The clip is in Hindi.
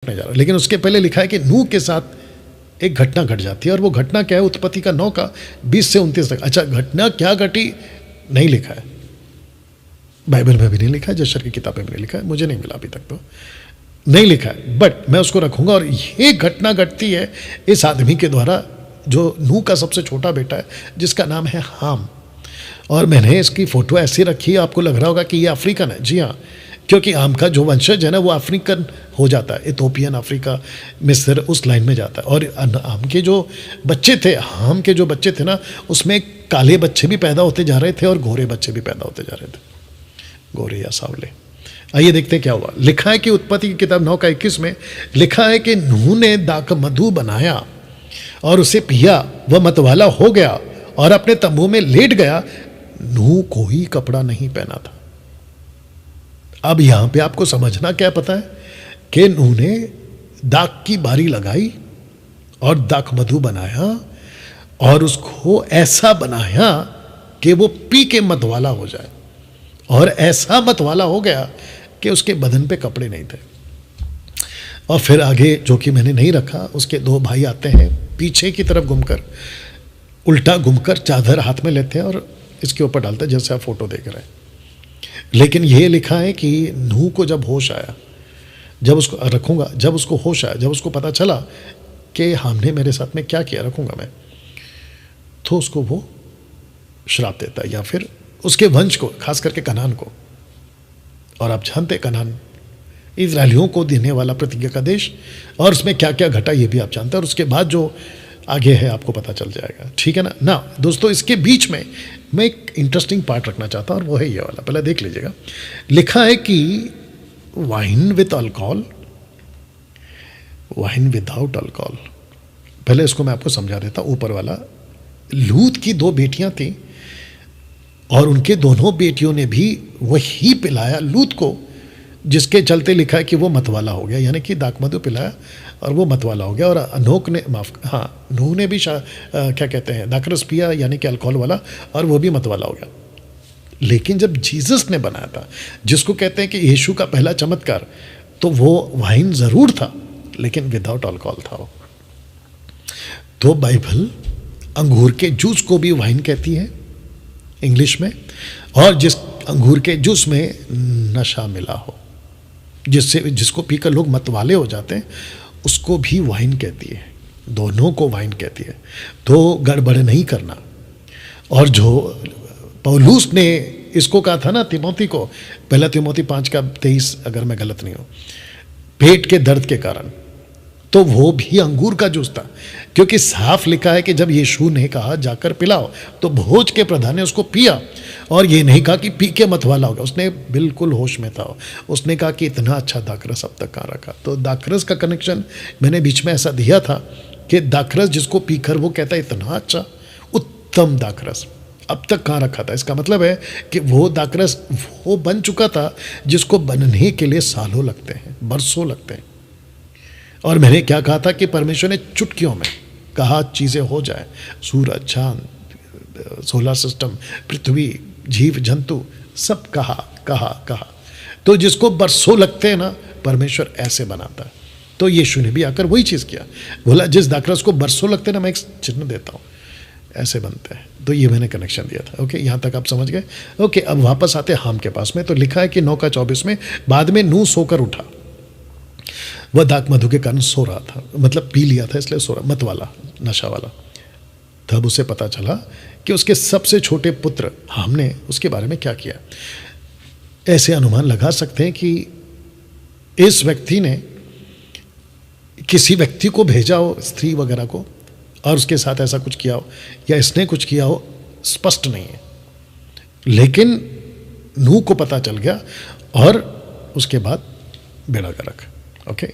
जा रहा, लेकिन उसके पहले लिखा है कि नूह के साथ एक घटना घट जाती है, और वो घटना क्या है? उत्पत्ति का 9 का 20 से 29 तक। अच्छा, घटना क्या घटी नहीं लिखा है, बाइबल में भी नहीं लिखा है, जशर की किताबें में नहीं लिखा है, मुझे नहीं मिला अभी तक, तो नहीं लिखा है, बट मैं उसको रखूंगा। और ये घटना घटती है इस आदमी के द्वारा जो नूह का सबसे छोटा बेटा है, जिसका नाम है हाम। और मैंने इसकी फोटो ऐसी रखी है, आपको लग रहा होगा कि ये अफ्रीकन है। जी हाँ, क्योंकि हाम का जो वंशज है ना, वो अफ्रीकन हो जाता है, इथोपियन, अफ्रीका, मिस्र, उस लाइन में जाता है। और हाम के जो बच्चे थे, हाम के जो बच्चे थे ना, उसमें काले बच्चे भी पैदा होते जा रहे थे और गोरे बच्चे भी पैदा होते जा रहे थे, गोरे या सावले। आइए देखते हैं क्या हुआ। लिखा है कि उत्पत्ति की किताब 9 का 21 में लिखा है कि नूह ने दाख मधु बनाया और उसे पिया, वह मतवाला हो गया और अपने तंबू में लेट गया। नूह कोई कपड़ा नहीं पहना था। अब यहां पे आपको समझना क्या पता है कि नूह ने दाख की बारी लगाई और दाख मधु बनाया और उसको ऐसा बनाया कि वो पी के मतवाला हो जाए, और ऐसा मतवाला हो गया कि उसके बदन पे कपड़े नहीं थे। और फिर आगे जो कि मैंने नहीं रखा, उसके 2 भाई आते हैं पीछे की तरफ घूमकर, उल्टा घूमकर चादर हाथ में लेते हैं और इसके ऊपर डालते हैं, जैसे आप फोटो देख रहे हैं। लेकिन यह लिखा है कि नूह को जब होश आया, जब उसको रखूंगा, जब उसको होश आया, जब उसको पता चला कि हमने मेरे साथ में क्या किया, रखूंगा मैं, तो उसको वो श्राप देता है, या फिर उसके वंश को, खास करके कनान को। और आप जानते कनान इजरायलियों को देने वाला प्रतिज्ञा का देश, और उसमें क्या क्या घटा ये भी आप जानते हैं, और उसके बाद जो आगे है आपको पता चल जाएगा, ठीक है ना। दोस्तों, इसके बीच में मैं एक इंटरेस्टिंग पार्ट रखना चाहता हूं, और वो है ये वाला, पहले देख लीजिएगा। लिखा है कि wine with alcohol, wine without alcohol. पहले इसको मैं आपको समझा देता हूं। ऊपर वाला, लूत की 2 बेटियां थी और उनके दोनों बेटियों ने भी वही पिलाया लूत को, जिसके चलते लिखा है कि वो मतवाला हो गया, यानी कि दाख मधु पिलाया और वो मतवाला हो गया। और नूह ने भी क्या कहते हैं, दाखरस पिया, यानी कि अल्कोहल वाला, और वो भी मतवाला हो गया। लेकिन जब जीसस ने बनाया था, जिसको कहते हैं कि यीशु का पहला चमत्कार, तो वो वाइन जरूर था लेकिन विदाउट अल्कोहल था वो। तो बाइबल अंगूर के जूस को भी वाइन कहती है इंग्लिश में, और जिस अंगूर के जूस में नशा मिला हो, जिसको पीकर लोग मतवाले हो जाते हैं, उसको भी वाइन कहती है, दोनों को वाइन कहती है। तो गड़बड़ नहीं करना। और जो पौलुस ने इसको कहा था ना तिमोथी को, पहला तिमोथी 5 का 23, अगर मैं गलत नहीं हूं, पेट के दर्द के कारण, तो वो भी अंगूर का जूस था, क्योंकि साफ लिखा है कि जब यीशु ने कहा जाकर पिलाओ, तो भोज के प्रधान ने उसको पिया, और ये नहीं कहा कि पी के मतवाला होगा, उसने बिल्कुल होश में था। उसने कहा कि इतना अच्छा दाखरस अब तक कहाँ रखा। तो दाखरस का कनेक्शन मैंने बीच में ऐसा दिया था कि दाखरस जिसको पीकर वो कहता है इतना अच्छा उत्तम दाखरस अब तक कहाँ रखा था। इसका मतलब है कि वो दाखरस वो बन चुका था जिसको बनने के लिए सालों लगते हैं, बरसों लगते हैं। और मैंने क्या कहा था कि परमेश्वर ने चुटकियों में कहा चीज़ें हो जाए, सूरज, चांद, सोलर सिस्टम, पृथ्वी, जीव जंतु, सब कहा। तो जिसको बरसों लगते हैं ना, परमेश्वर ऐसे बनाता है। तो यीशु ने भी आकर वही चीज़ किया, बोला जिस दाखरस को बरसों लगते हैं ना, मैं एक चिन्ह देता हूँ, ऐसे बनते हैं। तो ये मैंने कनेक्शन दिया था। ओके, यहाँ तक आप समझ गए। ओके, अब वापस आते हैं हाम के पास में। तो लिखा है कि 9 का 24 में, बाद में नूह सोकर उठा, वह दाख मधु के कारण सो रहा था, मतलब पी लिया था इसलिए सो रहा, मत वाला, नशा वाला। तब उसे पता चला कि उसके सबसे छोटे पुत्र हाम ने उसके बारे में क्या किया। ऐसे अनुमान लगा सकते हैं कि इस व्यक्ति ने किसी व्यक्ति को भेजा हो, स्त्री वगैरह को, और उसके साथ ऐसा कुछ किया हो, या इसने कुछ किया हो, स्पष्ट नहीं है। लेकिन नूह को पता चल गया और उसके बाद बेड़ा गर्क। ओके।